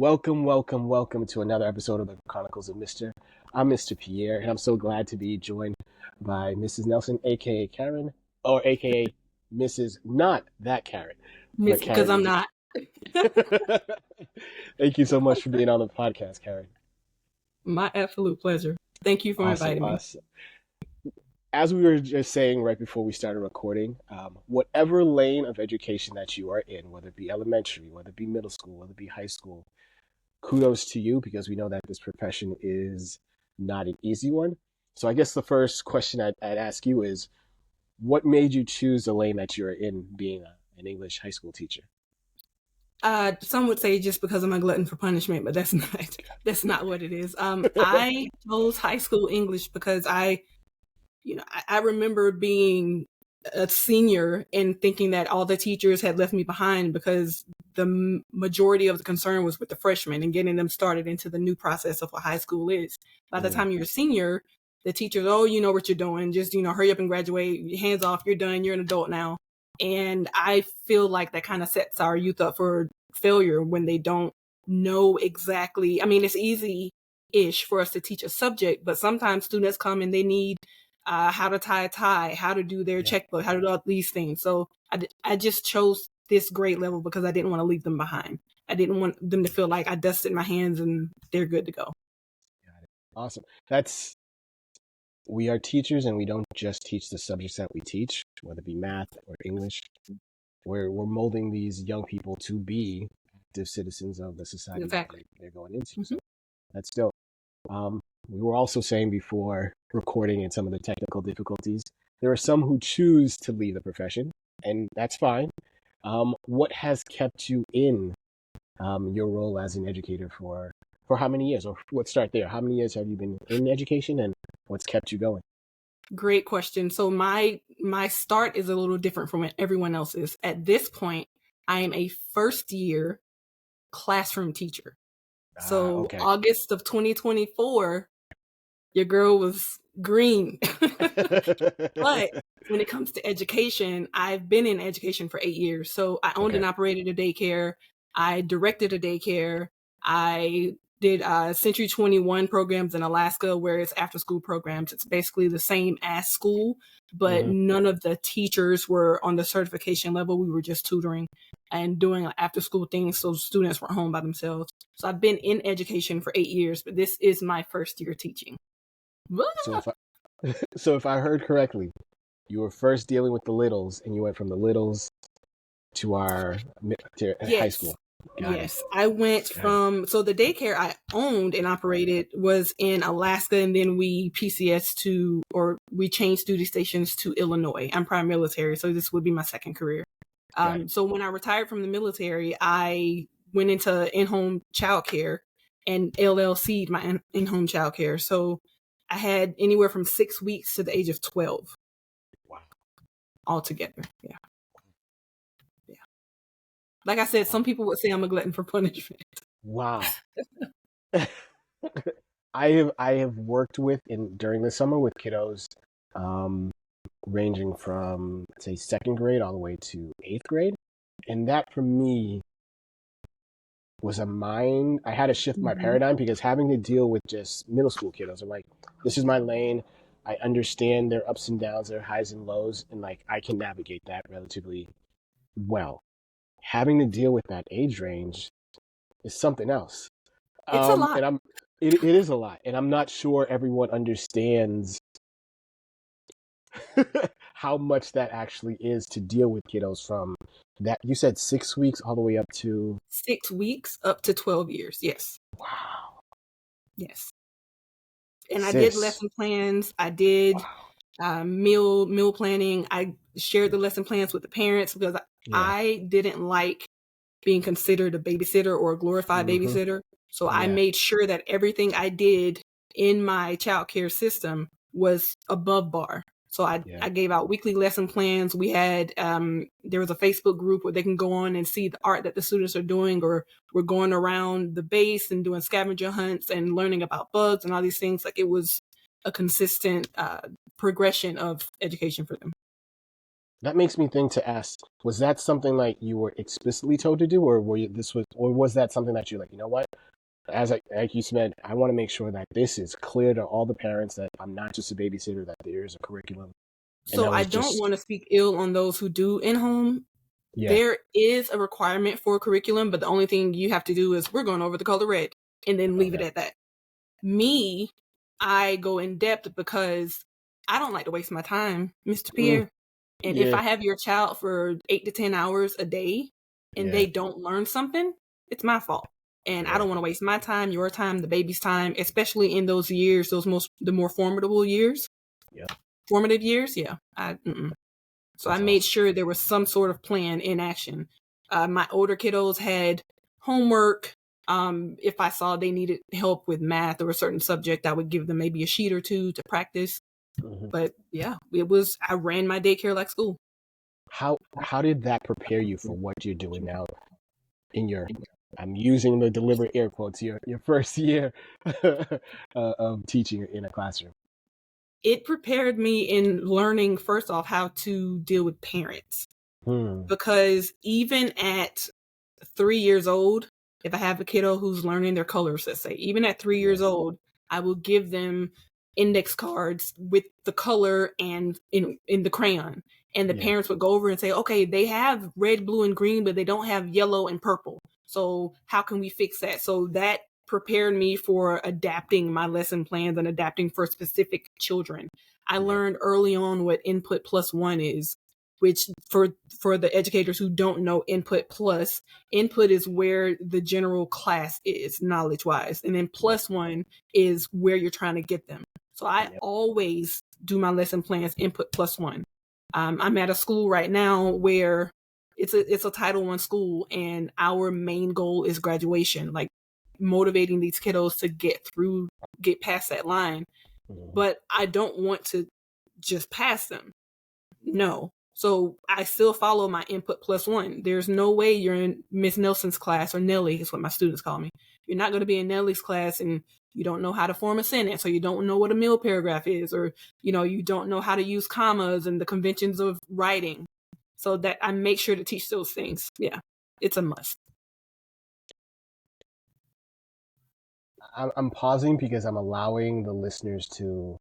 Welcome to another episode of the Chronicles of Mr. I'm Mr. Pierre, and I'm so glad to be joined by Mrs. Nelson, aka Karen, or aka Mrs. Not that Karen, but Because I'm Karen. not. Thank you so much for being on the podcast, Karen. My absolute pleasure. Thank you for inviting me. Awesome. As we were just saying right before we started recording, whatever lane of education that you are in, whether it be elementary, whether it be middle school, whether it be high school, kudos to you, because we know that this profession is not an easy one. So I guess the first question I'd ask you is, what made you choose the lane that you're in, being an English high school teacher? Some would say just because I'm a glutton for punishment, but that's not what it is. I chose high school English because I remember being a senior and thinking that all the teachers had left me behind because the majority of the concern was with the freshmen and getting them started into the new process of what high school is. By the time you're a senior, the teachers, you know what you're doing. Just, hurry up and graduate, hands off, you're done, you're an adult now. And I feel like that kind of sets our youth up for failure when they don't know exactly. I mean, it's easy-ish for us to teach a subject, but sometimes students come and they need how to tie a tie, how to do their checkbook, how to do all these things. So I just chose this grade level because I didn't want to leave them behind. I didn't want them to feel like I dusted my hands and they're good to go. Got it. Awesome. We are teachers, and we don't just teach the subjects that we teach, whether it be math or English. We're molding these young people to be active citizens of the society that they're going into. Mm-hmm. So that's dope. We were also saying before recording and some of the technical difficulties, there are some who choose to leave the profession, and that's fine. What has kept you in your role as an educator for how many years? Or let's start there. How many years have you been in education, and what's kept you going? Great question. So my start is a little different from everyone else's. At this point, I am a first year classroom teacher. So okay. August of 2024, your girl was green. But when it comes to education, I've been in education for 8 years. So I owned and operated a daycare. I directed a daycare. I did Century 21 programs in Alaska, where it's after school programs. It's basically the same as school, but none of the teachers were on the certification level. We were just tutoring and doing after school things, so students were home by themselves. So I've been in education for 8 years, but this is my first year teaching. So if I heard correctly, you were first dealing with the littles, and you went from the littles to high school. Yes, I went from, so the daycare I owned and operated was in Alaska, and then we we changed duty stations to Illinois. I'm prior military, so this would be my second career. So when I retired from the military, I went into in-home childcare and LLC'd my in-home childcare. So I had anywhere from 6 weeks to the age of 12. Wow. Altogether. Yeah. Like I said, some people would say I'm a glutton for punishment. Wow. I have worked with during the summer with kiddos ranging from, say, second grade all the way to 8th grade. And that for me was I had to shift my paradigm, because having to deal with just middle school kiddos, I'm like, this is my lane. I understand their ups and downs, their highs and lows, and like I can navigate that relatively well. Having to deal with that age range is something else. It's a lot. And it is a lot. And I'm not sure everyone understands how much that actually is to deal with kiddos from that. You said 6 weeks all the way up to 6 weeks up to 12 years. Yes. Wow. Yes. And I did lesson plans. I did meal planning. I shared the lesson plans with the parents because I didn't like being considered a babysitter or a glorified babysitter. So I made sure that everything I did in my childcare system was above bar. So I gave out weekly lesson plans. We had, there was a Facebook group where they can go on and see the art that the students are doing, or we're going around the base and doing scavenger hunts and learning about bugs and all these things. Like, it was a consistent progression of education for them. That makes me think to ask, was that something like you were explicitly told to do, or was that something that you're like, you know what? Like you said, I want to make sure that this is clear to all the parents that I'm not just a babysitter, that there is a curriculum. And So that I was don't just, want to speak ill on those who do in-home. yeah, There is a requirement for a curriculum, but the only thing you have to do is we're going over the color red and then leave it okay, at that. Me, I go in depth because I don't like to waste my time, Mr. mm, Pierre. And if yeah, I have your child for 8 to 10 hours a day and yeah, they don't learn something, it's my fault. And I yeah, don't want to waste my time, your time, the baby's time, especially in those years, the more formidable years, yeah. formative years. Yeah. So I That's made awesome. sure there was some sort of plan in action. My older kiddos had homework. If I saw they needed help with math or a certain subject, I would give them maybe a sheet or two to practice. Hmm. But yeah, I ran my daycare like school. How did that prepare you for what you're doing now in your, I'm using the deliberate air quotes, your first year of teaching in a classroom? It prepared me in learning, first off, how to deal with parents. Hmm. Because even at 3 years old, if I have a kiddo who's learning their colors, let's say, even at three Yeah, years old, I will give them index cards with the color and in the crayon. And the yeah, parents would go over and say, okay, they have red, blue, and green, but they don't have yellow and purple. So how can we fix that? So that prepared me for adapting my lesson plans and adapting for specific children. I yeah, learned early on what input plus one is, which for the educators who don't know input plus, input is where the general class is knowledge wise, and then yeah, plus one is where you're trying to get them. So I yeah, always do my lesson plans input plus one. I'm at a school right now where it's a Title I school, and our main goal is graduation, like motivating these kiddos to get past that line. mhm, But I don't want to just pass them. No. So I still follow my input plus one. There's no way you're in Miss Nelson's class, or Nellie is what my students call me. You're not going to be in Nellie's class and you don't know how to form a sentence, or you don't know what a middle paragraph is, or you don't know how to use commas and the conventions of writing. So that I make sure to teach those things. Yeah, it's a must. I'm pausing because I'm allowing the listeners to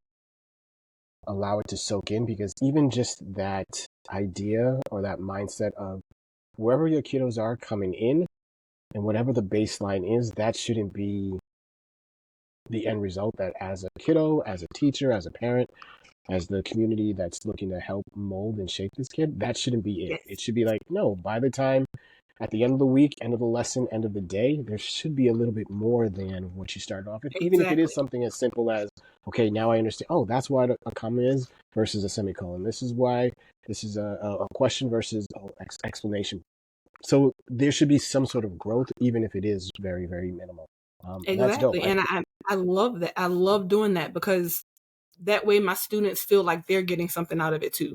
allow it to soak in, because even just that idea or that mindset of wherever your kiddos are coming in and whatever the baseline is, that shouldn't be the end result. That as a kiddo, as a teacher, as a parent, as the community that's looking to help mold and shape this kid, that shouldn't be it. It Yes, should be like, no, by the time at the end of the week, end of the lesson, end of the day, there should be a little bit more than what you started off with, even if it is exactly. something as simple as, okay, now I understand, oh, that's what a comma is versus a semicolon. This is why this is a question versus explanation. So there should be some sort of growth, even if it is very, very minimal. And that's dope. Exactly. And I love that. I love doing that because that way my students feel like they're getting something out of it too.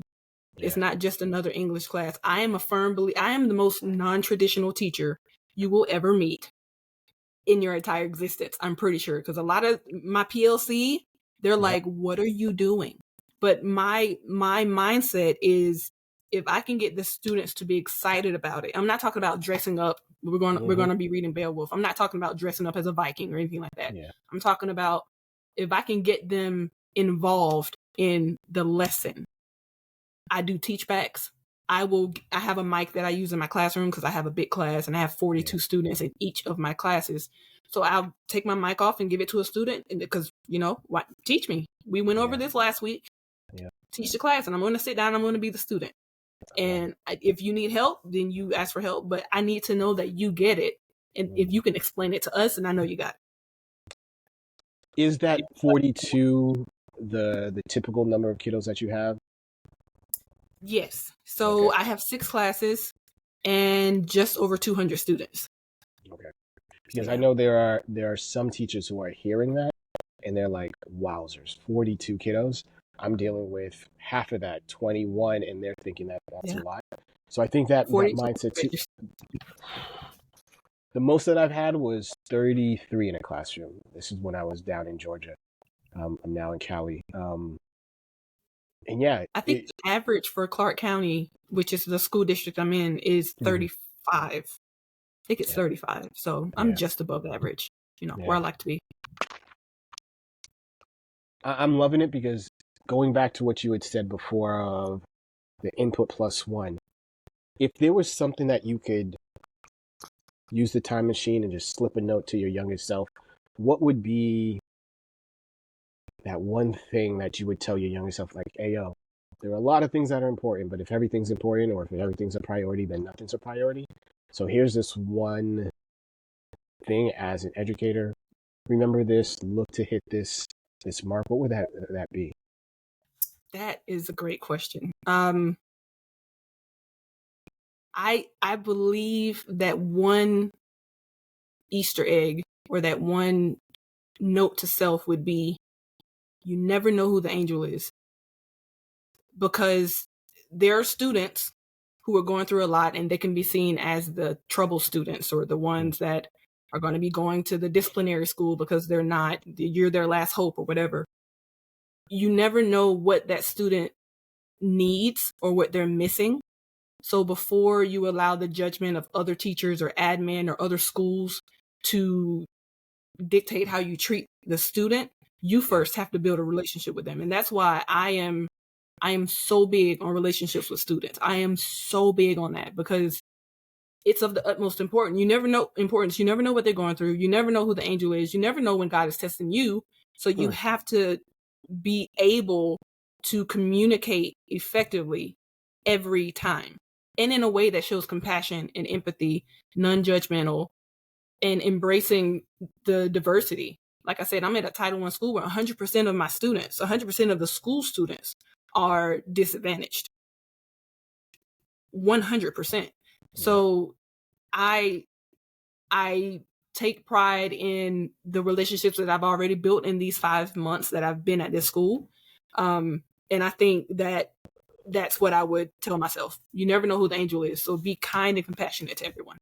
It's Yeah. not just another English class. I am a firm believer. I am the most non-traditional teacher you will ever meet in your entire existence. I'm pretty sure, because a lot of my PLC, they're Yep. like, "What are you doing?" But my mindset is, if I can get the students to be excited about it. I'm not talking about dressing up. We're Hmm. going to be reading Beowulf. I'm not talking about dressing up as a Viking or anything like that. Yeah. I'm talking about if I can get them involved in the lesson. I do teach backs. I have a mic that I use in my classroom because I have a big class and I have Yeah. 42 students in each of my classes. So I'll take my mic off and give it to a student, and because what, teach me. We went over Yeah. this last week. Yeah. Teach the class, and I'm going to sit down. I'm going to be the student. I love And if you need help, then you ask for help. But I need to know that you get it, and it. if you can explain it to us, and I know you got Is that 42 the typical number of kiddos that you have? it. Yes. Okay. So I have 6 classes and just over 200 students. Okay. So Because I yeah. know there are some teachers who are hearing that and they're like, wowzers, 42 kiddos. I'm dealing with half of that, 21, and they're thinking that that's a Yeah. lot. So I think that 42. mindset too. The most that I've had was 33 in a classroom. This is when I was down in Georgia. I'm now in Cali. And yeah, I think the average for Clark County, which is the school district I'm in, is 35. I think it's 35. So I'm just above average, where I like to be. I'm loving it because going back to what you had said before of the input plus one, if there was something that you could use the time machine and just slip a note to your younger self, what would be that one thing that you would tell your younger self, like, hey, yo, there are a lot of things that are important, but if everything's important or if everything's a priority, then nothing's a priority. So here's this one thing as an educator. Remember this, look to hit this mark. What would that be? That is a great question. I believe that one Easter egg or that one note to self would be, you never know who the angel is. Because there are students who are going through a lot, and they can be seen as the trouble students or the ones that are going to be going to the disciplinary school because you're their last hope or whatever. You never know what that student needs or what they're missing. So before you allow the judgment of other teachers or admin or other schools to dictate how you treat the student, you first have to build a relationship with them. And that's why I am so big on relationships with students. I am so big on that because it's of the utmost importance. You never know what they're going through. You never know who the angel is. You never know when God is testing you. So you have to be able to communicate effectively every time, and in a way that shows compassion and empathy, non-judgmental, and embracing the diversity. Like I said, I'm at a Title I school where 100% of my students, 100% of the school students are disadvantaged. 100%. So I take pride in the relationships that I've already built in these 5 months that I've been at this school. And I think that that's what I would tell myself. You never know who the angel is. So be kind and compassionate to everyone.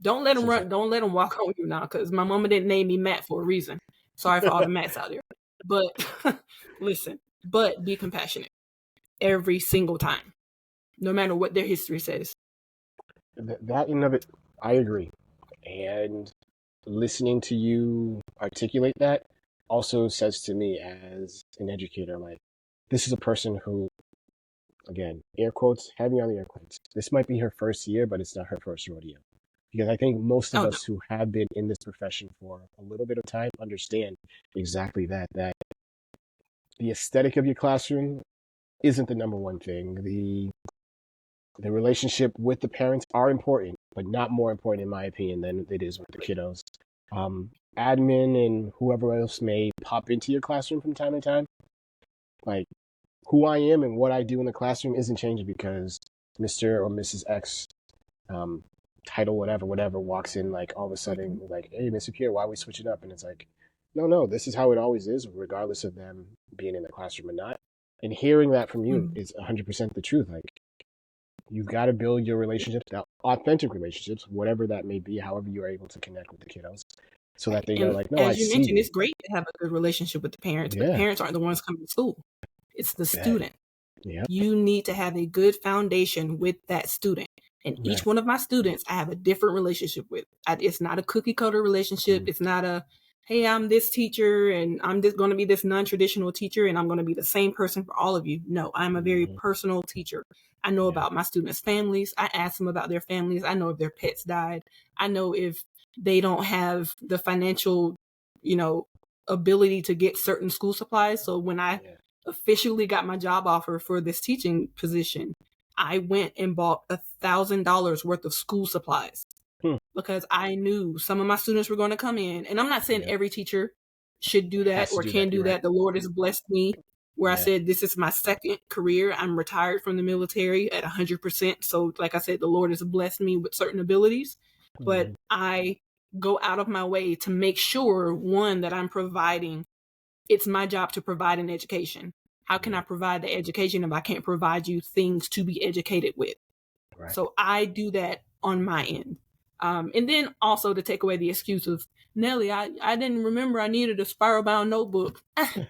Don't let them run. Don't let them walk on you now, because my mama didn't name me Matt for a reason. Sorry for all the Matts out there. But listen, but be compassionate every single time, no matter what their history says. That in of it, I agree. And listening to you articulate that also says to me as an educator, like, this is a person who, again, air quotes, heavy on the air quotes, this might be her first year, but it's not her first rodeo. Because I think most of us who have been in this profession for a little bit of time understand exactly that the aesthetic of your classroom isn't the number one thing. The relationship with the parents are important, but not more important, in my opinion, than it is with the kiddos. Admin and whoever else may pop into your classroom from time to time, like, who I am and what I do in the classroom isn't changing because Mr. or Mrs. X, title whatever walks in, like, all of a sudden, like, hey, Mr. Pierre, why are we switching up? And it's like, no, this is how it always is, regardless of them being in the classroom or not. And hearing that from you is 100% the truth. Like, you've got to build your relationships, authentic relationships, whatever that may be, however you are able to connect with the kiddos, so that they know, like, no, I see. As you mentioned, it's great to have a good relationship with the parents, but the parents aren't the ones coming to school. It's the student. You need to have a good foundation with that student. And each one of my students, I have a different relationship with. It's not a cookie cutter relationship. It's not a, hey, I'm this teacher and I'm just going to be this non-traditional teacher and I'm going to be the same person for all of you. No, I'm a very personal teacher. I know about my students' families. I ask them about their families. I know if their pets died. I know if they don't have the financial, ability to get certain school supplies. So when I officially got my job offer for this teaching position, I went and bought $1,000 worth of school supplies because I knew some of my students were going to come in. And I'm not saying every teacher should do that or can do that. The Lord has blessed me where I said, this is my second career. I'm retired from the military at 100%. So like I said, the Lord has blessed me with certain abilities, but I go out of my way to make sure, one, that I'm providing. It's my job to provide an education. How can I provide the education if I can't provide you things to be educated with? Right. So I do that on my end. And then also to take away the excuse of, Nelly, I didn't remember I needed a spiral bound notebook.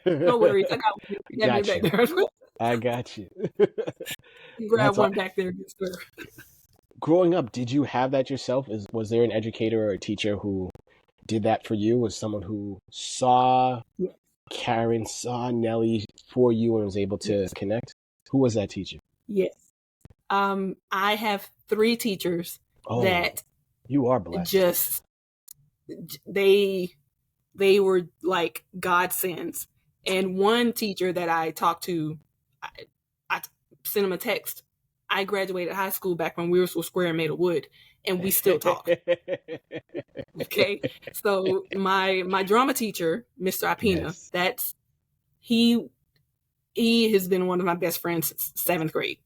No worries. I got me back there. I got you. Grab That's all. one back there, good sir. Growing up, did you have that yourself? Was there an educator or a teacher who did that for you? Was someone who saw Yeah. Karen, saw Nelly for you and was able to Yes. connect? Who was that teacher? Yes. I have 3 teachers Oh, that you are blessed. just they they were like godsends. And one teacher that I talked to, I, I sent him a text. I graduated high school back when we were so square and made of wood, and we still talk. Okay, so my drama teacher, Mr. Apina, Yes. he he has been one of my best friends since 7th grade.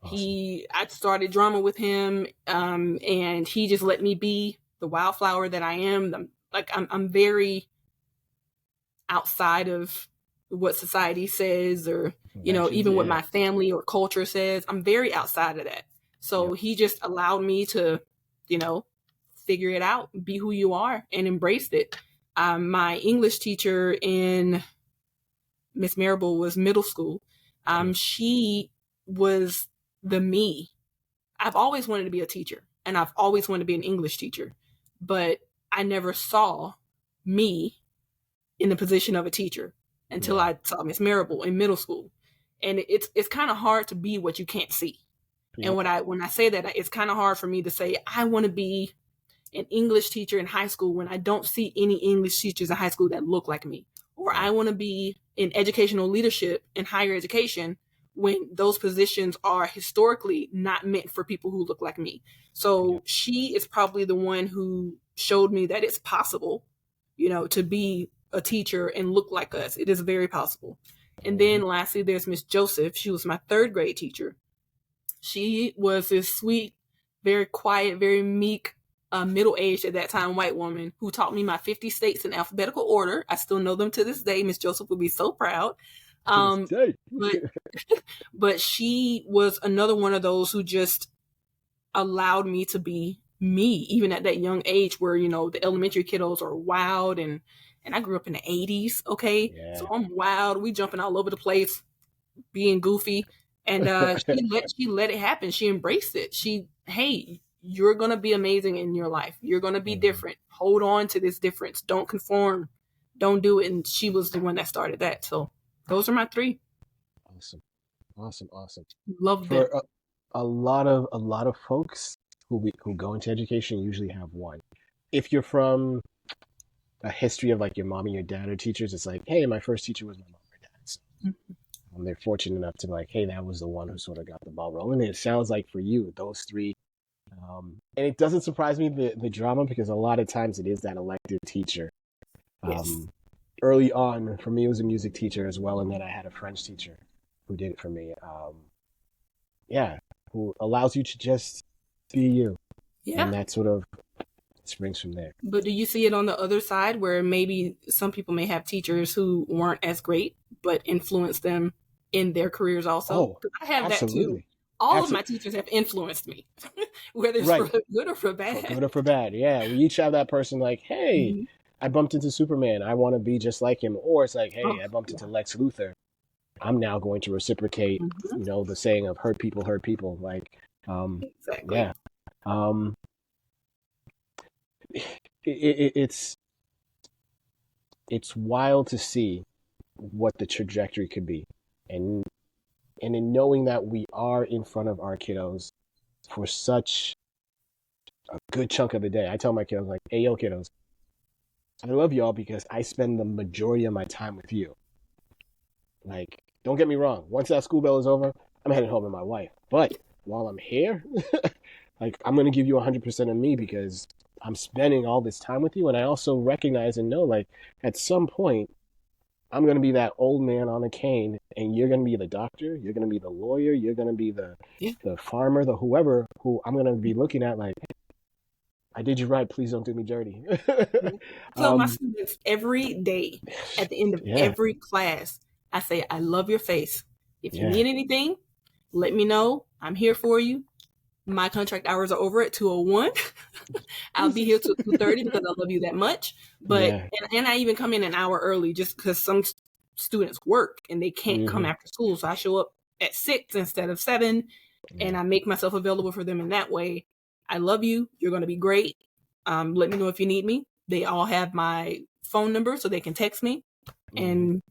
Awesome. I started drama with him, and he just let me be the wildflower that I am. I'm very outside of what society says, or Conventions, even what yeah. my family or culture says. I'm very outside of that. So Yep. he just allowed me to, you know, figure it out, be who you are, and embraced it. My English teacher in Miss Marable was middle school. Okay. She was the me. I've always wanted to be a teacher, and I've always wanted to be an English teacher, but I never saw me in the position of a teacher until Yeah. I saw Miss Marable in middle school. And it's kind of hard to be what you can't see. And Yep. when I say that, it's kind of hard for me to say I want to be an English teacher in high school when I don't see any English teachers in high school that look like me. Or I Right. want to be in educational leadership in higher education when those positions are historically not meant for people who look like me. Yep. So she is probably the one who showed me that it's possible, to be a teacher and look like us. It is very possible. And then Mhm. lastly, there's Miss Joseph. She was my 3rd grade teacher. She was this sweet, very quiet, very meek, middle-aged at that time white woman who taught me my 50 states in alphabetical order. I still know them to this day. Miss Joseph would be so proud. To this Um, day. but but she was another one of those who just allowed me to be me, even at that young age where, the elementary kiddos are wild, and I grew up in the 80s, okay? So Yeah. I'm wild. We jumping all over the place, being goofy. And she let it happen. She embraced it. Hey, you're gonna be amazing in your life. You're gonna be Mhm. different. Hold on to this difference. Don't conform. Don't do it. And she was the one that started that. So those are my 3. Awesome. Awesome. Awesome. Love For them. a lot of folks who go into education usually have one. If you're from a history of like your mom and your dad are teachers, it's like, hey, my first teacher was my mom or dad. So they're fortunate enough to be like, hey, that was the one who sort of got the ball rolling. And it sounds like for you, those 3. And it doesn't surprise me the drama because a lot of times it is that elective teacher. Yes. Um, Early on, for me, it was a music teacher as well, and then I had a French teacher who did it for me. Yeah, who allows you to just be you, Yeah. and that sort of springs from there. But do you see it on the other side where maybe some people may have teachers who weren't as great, but influenced them in their careers also? Oh, 'Cause I have that too. absolutely, All of my absolutely, teachers have influenced me, whether it's for right. good or for For bad. good or for bad, yeah. We each have that person like, hey, Mhm. I bumped into Superman, I want to be just like him, or it's like, hey, Oh, I bumped into yeah. Lex Luthor, I'm now going to reciprocate, Mhm. the saying of hurt people. Like, Exactly. yeah, um, it's wild to see what the trajectory could be, and in knowing that we are in front of our kiddos for such a good chunk of the day. I tell my kiddos like, hey, yo, kiddos, I love y'all because I spend the majority of my time with you. Like, don't get me wrong. Once that school bell is over, I'm heading home with my wife. But while I'm here, like, I'm going to give you 100% of me because I'm spending all this time with you. And I also recognize and know, like, at some point, I'm going to be that old man on a cane, and you're going to be the doctor, you're going to be the lawyer, you're going to be Yeah. the farmer, the whoever who I'm going to be looking at like, I did you right, please don't do me dirty. Yeah. I tell my um, students every day at the end of yeah, every class, I say, I love your face. If you yeah. need anything, let me know. I'm here for you. My contract hours are over at 2:01. I'll be here till 2:30 because I love you that much. But Yeah, and I even come in an hour early just because students work and they can't come Mm-hmm. after school. So I show up at 6 instead of 7, Yeah. and I make myself available for them in that way. I love you. You're going to be great. Let me know if you need me. They all have my phone number so they can text me. Mm-hmm. And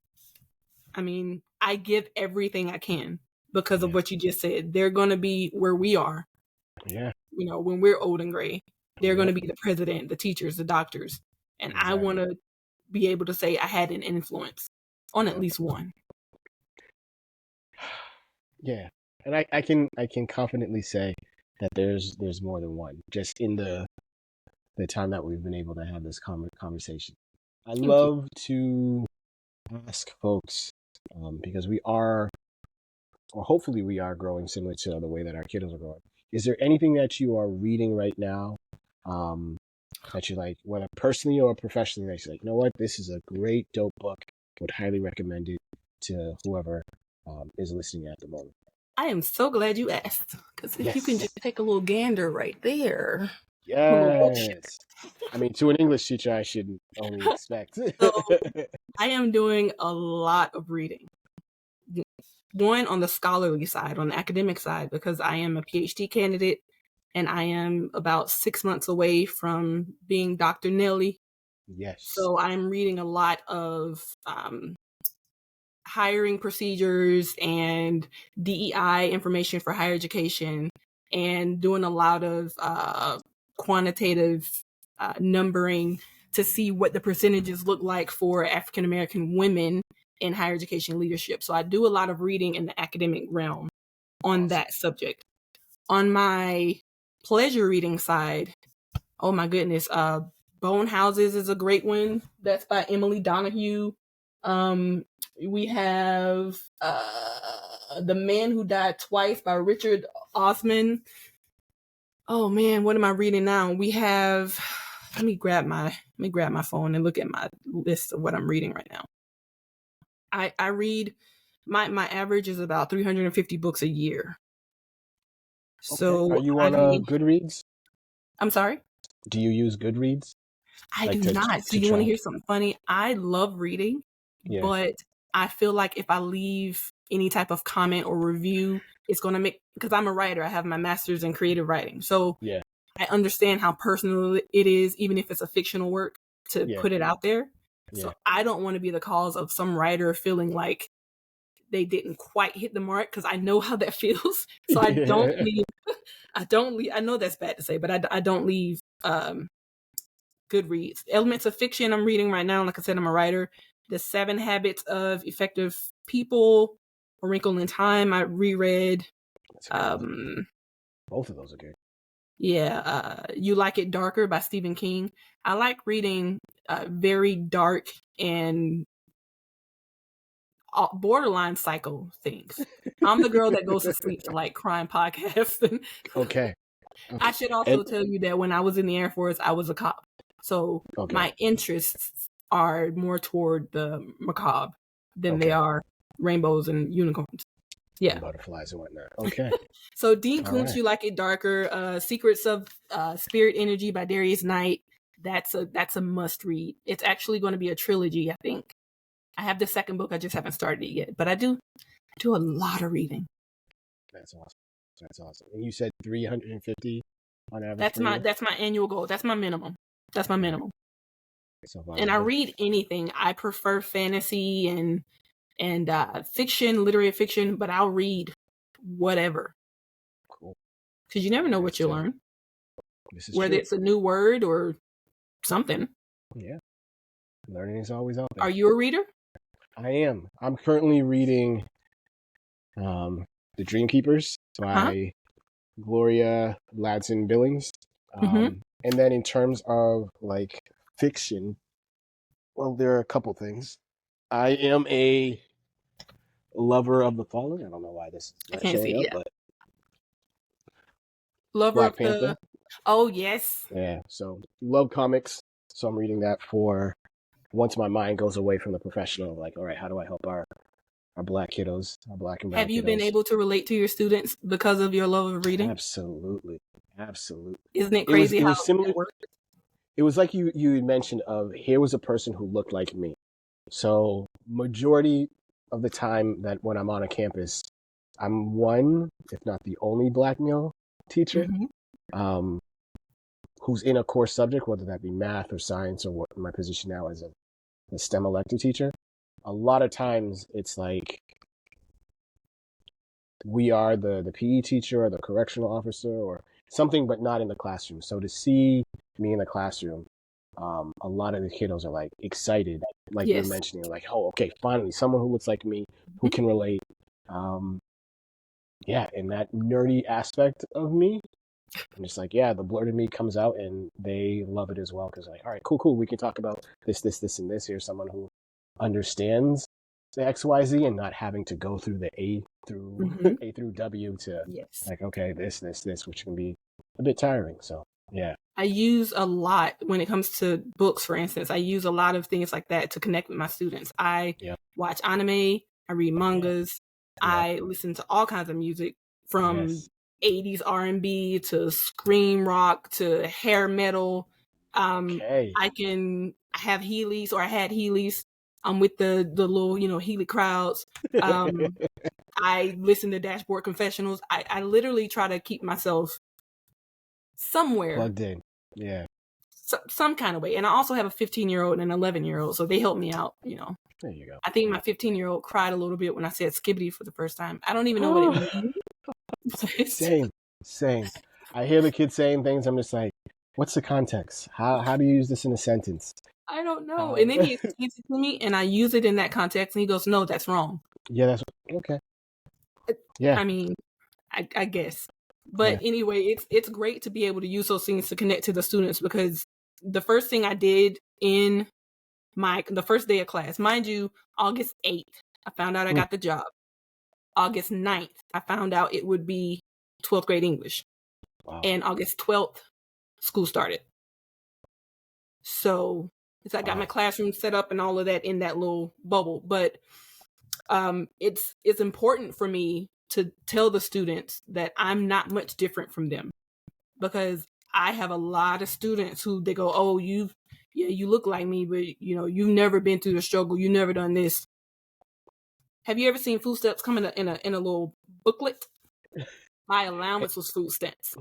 I mean, I give everything I can because of Yeah. what you just said. They're going to be where we are. Yeah. You know, when we're old and gray, they're going to Yep. be the president, the teachers, the doctors. And I Exactly. want to be able to say I had an influence on at Yep. least one. Yeah. And I can confidently say that there's more than one, just in the time that we've been able to have this conversation. I Thank you. love to ask folks, because we are, or hopefully we are, growing similar to the way that our kiddos are growing. Is there anything that you are reading right now, that you like, whether personally or professionally, that you're like, you know what, this is a great, dope book, would highly recommend it to whoever is listening at the moment? I am so glad you asked, because if you can Yes. just take a little gander right there, a little bullshit. Yes. I mean, to an English teacher, I should only expect. So I am doing a lot of reading. One, on the scholarly side, on the academic side, because I am a PhD candidate and I am about 6 months away from being Dr. Nelly. Yes. So I'm reading a lot of hiring procedures and DEI information for higher education, and doing a lot of quantitative numbering to see what the percentages look like for African American women in higher education leadership. So I do a lot of reading in the academic realm on Awesome. that subject. On my pleasure reading side, oh my goodness, Bone Houses is a great one. That's by Emily Donahue. We have The Man Who Died Twice by Richard Osman. Oh man, what am I reading now? We have, let me grab my phone and look at my list of what I'm reading right now. I read, my average is about 350 books a year. So are you I on mean, Goodreads? I'm sorry? Do you use Goodreads? I Like do not. So to you want to track? hear something funny? I love reading, Yeah. but I feel like if I leave any type of comment or review, it's going to make, because I'm a writer, I have my master's in creative writing. So Yeah. I understand how personal it is, even if it's a fictional work, to Yeah. put it out there. Yeah. So I don't want to be the cause of some writer feeling like they didn't quite hit the mark, because I know how that feels. So I don't leave. I know that's bad to say, but I don't leave Goodreads. Elements of Fiction I'm reading right now. Like I said, I'm a writer. The 7 Habits of Effective People, A Wrinkle in Time, I reread. Both of those are good. Yeah, You Like It Darker by Stephen King. I like reading very dark and borderline psycho things. I'm the girl that goes to sleep to like crime podcasts. Okay. I should also tell you that when I was in the Air Force, I was a cop. So my interests are more toward the macabre than they are rainbows and unicorns. Yeah. And butterflies and whatnot. Okay. So Dean Koontz, right. You Like It Darker, Secrets of Spirit Energy by Darius Knight. That's a must read. It's actually going to be a trilogy, I think. I have the second book, I just haven't started it yet. But I do a lot of reading. That's awesome. And you said 350 on average. That's my annual goal. That's my minimum. And I read anything. I prefer fantasy and fiction, literary fiction, but I'll read whatever. Cool. Because you never know what you'll learn. Whether true. it's a new word or something. Yeah. Learning is always out there. Are you a reader? I am. I'm currently reading The Dreamkeepers by Gloria Ladson Billings. And then in terms of like fiction, well, there are a couple things. I am a lover of the fallen. I don't know why this is not showing up, but lover Black of Panther. Oh yes. Yeah. So love comics. So I'm reading that for once my mind goes away from the professional, like, all right, how do I help our Black kiddos, our Black and brown Have you kiddos? been able to relate to your students because of your love of reading? Absolutely. Isn't it crazy it how was similar? that works? It was like you mentioned of, here was a person who looked like me. So majority of the time that when I'm on a campus, I'm one, if not the only black male teacher, Mm-hmm. um, who's in a core subject, whether that be math or science or what my position now as a STEM elective teacher. A lot of times it's like we are the PE teacher or the correctional officer or something, but not in the classroom. So to see me in the classroom, a lot of the kiddos are like excited, like you're Yes. mentioning, like, oh, okay, finally, someone who looks like me, who Mm-hmm. can relate. Um, yeah, and that nerdy aspect of me, I'm just like, yeah, the blurted me comes out and they love it as well because like, all right, cool, cool. We can talk about this, and this. Here's someone who understands the XYZ and not having to go through the A through Mm-hmm. A through W to Yes. like, okay, this, which can be a bit tiring. So yeah, I use a lot when it comes to books, for instance. I use a lot of things like that to connect with my students. I yeah, watch anime, I read yeah, mangas, yeah, I listen to all kinds of music from yes, 80s R&B to scream rock to hair metal. okay. I have Heelys, or I had Heelys. I'm with the little, Heely crowds. Um, I listen to Dashboard Confessionals. I literally try to keep myself somewhere, Plugged in. Yeah, some kind of way. And I also have a 15-year-old and an 11-year-old, so they help me out. there you go. I think my 15-year-old cried a little bit when I said skibbity for the first time. I don't even know what it means. Same, same. I hear the kids saying things. I'm just like, what's the context? How do you use this in a sentence? I don't know. How? And then he explains it to me, and I use it in that context, and he goes, "No, that's wrong." Yeah, that's okay. Yeah, I mean, I guess. But yeah. anyway, it's great to be able to use those things to connect to the students, because the first thing I did in the first day of class, mind you, August 8th, I found out I Mm, got the job. August 9th, I found out it would be 12th grade English. wow, And August 12th, school started. So I got my wow. classroom set up and all of that in that little bubble. But it's important for me to tell the students that I'm not much different from them, because I have a lot of students who they go, "Oh, you look like me, but you've never been through the struggle. You never done this." Have you ever seen food stamps come in a little booklet? My It, allowance was food stamps.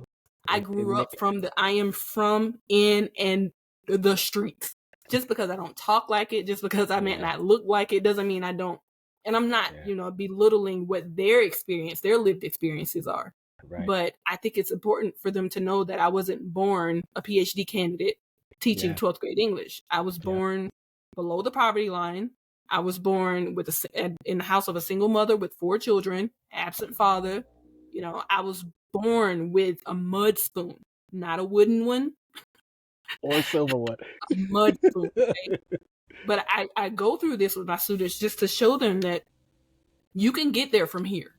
I it, grew up I am from in and the streets. Just because I don't talk like it, just because I may yeah, not look like it, doesn't mean I don't. And I'm not, yeah, belittling what their lived experiences are. right. But I think it's important for them to know that I wasn't born a PhD candidate teaching Yeah, 12th grade English. I was yeah. born below the poverty line. I was born in the house of a single mother with 4 children, absent father. I was born with a mud spoon, not a wooden one, Or silver one. a mud spoon. Okay? But I go through this with my students just to show them that you can get there from here.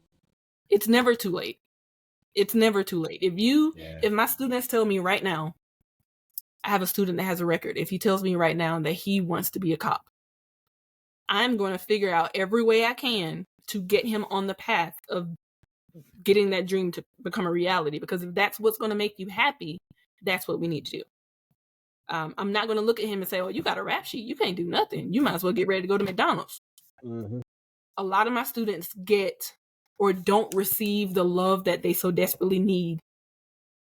It's never too late. It's never too late. Yeah, If my students tell me right now, I have a student that has a record. If he tells me right now that he wants to be a cop, I'm going to figure out every way I can to get him on the path of getting that dream to become a reality. Because if that's what's going to make you happy, that's what we need to do. I'm not going to look at him and say, "Oh, you got a rap sheet. You can't do nothing. You might as well get ready to go to McDonald's." hmm, A lot of my students get or don't receive the love that they so desperately need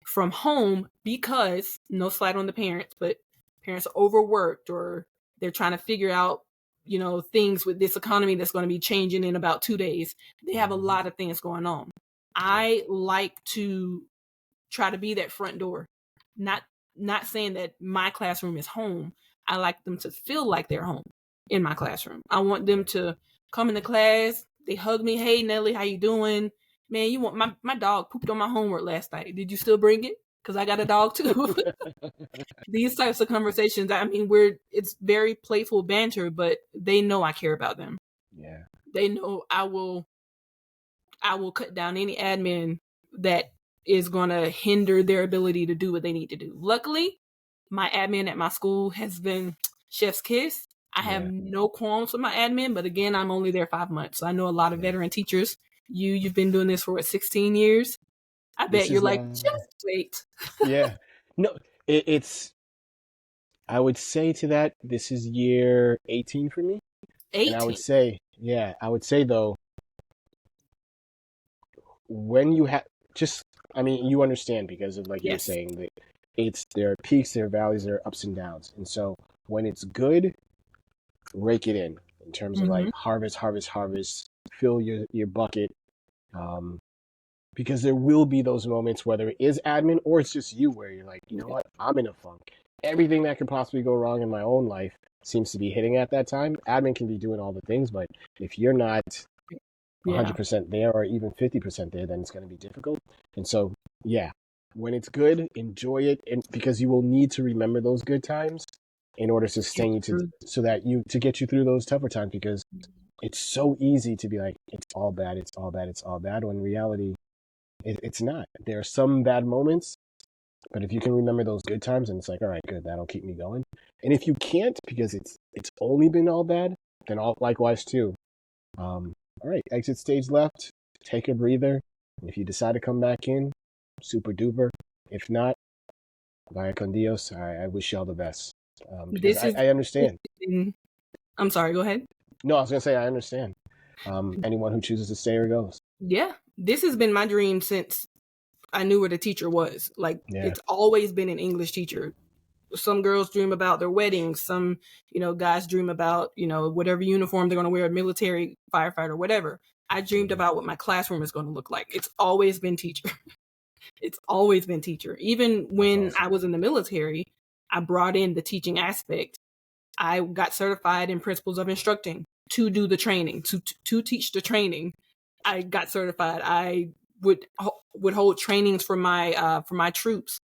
from home, because, no slight on the parents, but parents are overworked, or they're trying to figure out, things with this economy that's going to be changing in about 2 days. They have a hmm, lot of things going on. yeah, I like to try to be that front door. Not not saying that my classroom is home. I like them to feel like they're home in my classroom. I want them yeah. to come into class, they hug me, "Hey Nelly, how you doing? Man, you want my dog pooped on my homework last night. Did you still bring it? Because I got a dog too." These types of conversations, I mean, it's very playful banter, but they know I care about them. Yeah, They know I will cut down any admin that is going to hinder their ability to do what they need to do. Luckily, my admin at my school has been chef's kiss. I have yeah, no qualms with my admin, but again, I'm only there 5 months. So I know a lot of yeah. veteran teachers. You've been doing this for 16 years. I bet This you're is like, just wait. yeah. No, it's. I would say to that, this is year 18 for me. And 18. I would say though, when you have just, I mean, you understand because of like you were Yes. saying that there are peaks, there are valleys, there are ups and downs. And so when it's good, rake it in terms of Hmm. like harvest, fill your bucket. Um, because there will be those moments, whether it is admin or it's just you, where you're like, you know what, I'm in a funk. Everything that could possibly go wrong in my own life seems to be hitting at that time. Admin can be doing all the things, but if you're not Yeah. 100% there or even 50% there, then it's going to be difficult. And so, yeah, when it's good, enjoy it, and because you will need to remember those good times in order to It's sustain you to true. so that you to get you through those tougher times. Because it's so easy to be like, it's all bad, it's all bad, it's all bad. When in reality, it's not. There are some bad moments, but if you can remember those good times, and it's like, all right, good, that'll keep me going. And if you can't, because it's only been all bad, then all likewise too. All right, exit stage left. Take a breather. And if you decide to come back in, super duper. If not, vaya con Dios. I wish you all the best because This is, I understand. I'm sorry, go ahead. No, I was gonna say I understand. Anyone who chooses to stay or goes. Yeah. This has been my dream since I knew what a teacher was. Like, Yeah. it's always been an English teacher. Some girls dream about their weddings. Some, guys dream about, whatever uniform they're going to wear, military, firefighter, whatever. I dreamed Mhm. about what my classroom is going to look like. It's always been teacher. It's always been teacher. Even That's when awesome. I was in the military, I brought in the teaching aspect. I got certified in principles of instructing to do the training, to teach the training. I got certified. I would hold trainings for my troops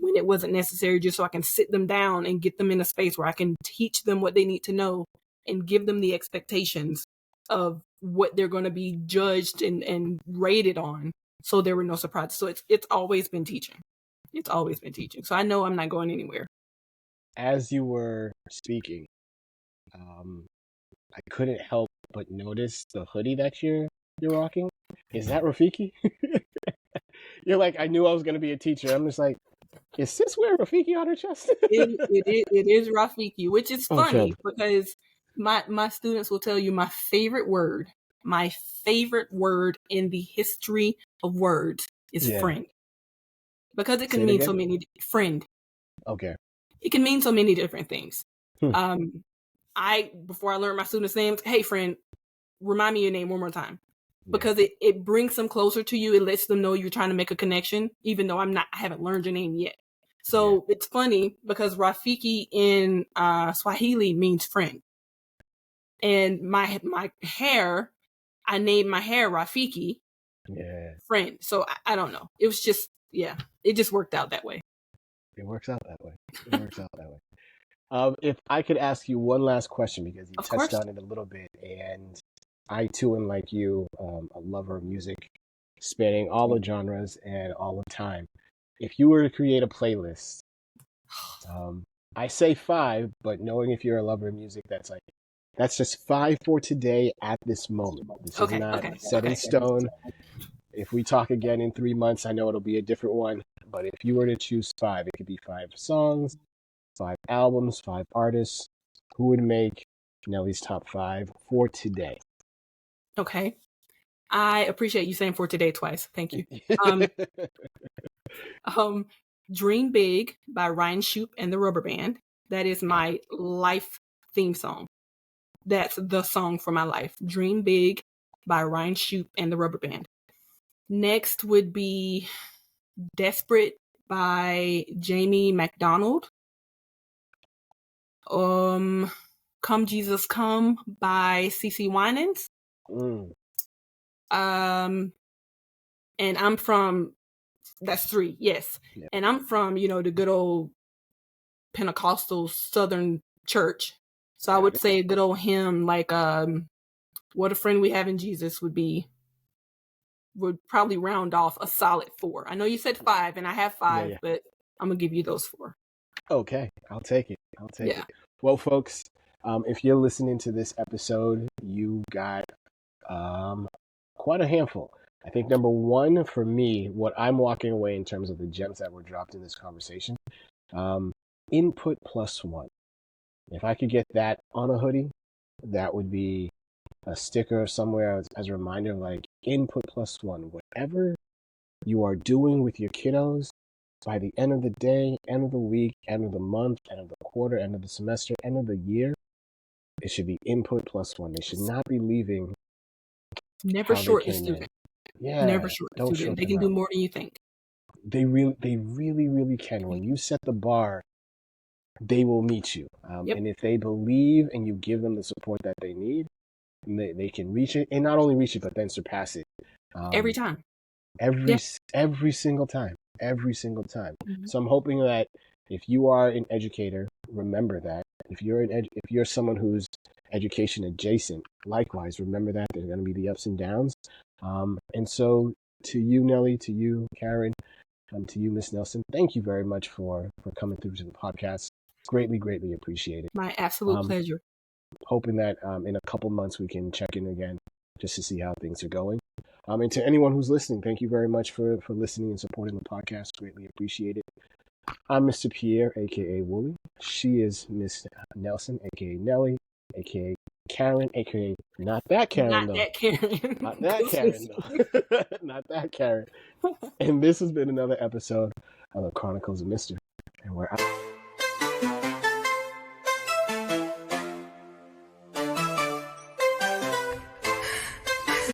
when it wasn't necessary, just so I can sit them down and get them in a space where I can teach them what they need to know and give them the expectations of what they're going to be judged and rated on, so there were no surprises. So it's always been teaching. It's always been teaching. So I know I'm not going anywhere. As you were speaking, um, I couldn't help but notice the hoodie that you're rocking. Is that Rafiki? You're like, I knew I was gonna be a teacher. I'm just like, is Sis wearing Rafiki on her chest? It is Rafiki, which is Okay. funny because my students will tell you my favorite word in the history of words is Yeah. friend, because it Say can it mean so again. many friend. Okay. It can mean so many different things. Hmm. Um, I before I learned my students' names, hey friend, remind me your name one more time, Yeah. because it brings them closer to you. It lets them know you're trying to make a connection, even though I haven't learned your name yet. Yeah. So it's funny because Rafiki in Swahili means friend, and my hair, I named my hair Rafiki, Yeah. friend. So I don't know. It was just, yeah, it just worked out that way. It works out that way. It works out that way. If I could ask you one last question because you Of touched course. on it a little bit, and I too am like you, a lover of music, spanning all the genres and all the time. If you were to create a playlist, um, I say five, but knowing if you're a lover of music, that's just five for today at this moment. This is Okay. not Okay. set in Okay. stone. If we talk again in 3 months, I know it'll be a different one. But if you were to choose five, it could be five songs, five albums, five artists. Who would make Nelly's top five for today? Okay. I appreciate you saying for today twice. Thank you. Um, um, Dream Big by Ryan Shoop and the Rubber Band. That is my life theme song. That's the song for my life. Dream Big by Ryan Shoop and the Rubber Band. Next would be Desperate by Jamie McDonald. Um, Come Jesus Come by CC Winans. Mm, Um, and I'm from, that's three, yes. yeah, And I'm from, the good old Pentecostal Southern church. So I got would it. say a good old hymn like What a Friend We Have in Jesus would probably round off a solid four. I know you said five and I have Yeah, five, yeah. but I'm gonna give you those four. Okay, I'll take it. I'll take Yeah. it. Well, folks, if you're listening to this episode, you got um, quite a handful. I think number one for me, what I'm walking away in terms of the gems that were dropped in this conversation, um, input plus one. If I could get that on a hoodie, that would be a sticker somewhere as a reminder, like input plus one. Whatever you are doing with your kiddos, by the end of the day, end of the week, end of the month, end of the quarter, end of the semester, end of the year, it should be input plus one. They should not be leaving Never how they short the came in. student. Never Yeah, short the don't student. short They them can do out. more than you think. They really can. When you set the bar, they will meet you. Yep. And if they believe and you give them the support that they need, they can reach it, and not only reach it, but then surpass it. Every time. Every Yeah. every single time, every single time. Mm-hmm. So I'm hoping that if you are an educator, remember that. If you're someone who's education adjacent, likewise, remember that there's going to be the ups and downs. And so to you, Nelly, to you, Karen, to you, Miss Nelson, thank you very much for coming through to the podcast. Greatly appreciated. My absolute pleasure. Hoping that in a couple months we can check in again just to see how things are going. And to anyone who's listening, thank you very much for listening and supporting the podcast. Greatly appreciate it. I'm Mr. Pierre, aka Wooly. She is Miss Nelson, aka Nelly, aka Karen, aka not that Karen Not though. that Karen. Not that Karen though. Not that Karen. And this has been another episode of the Chronicles of Mr. And we're out.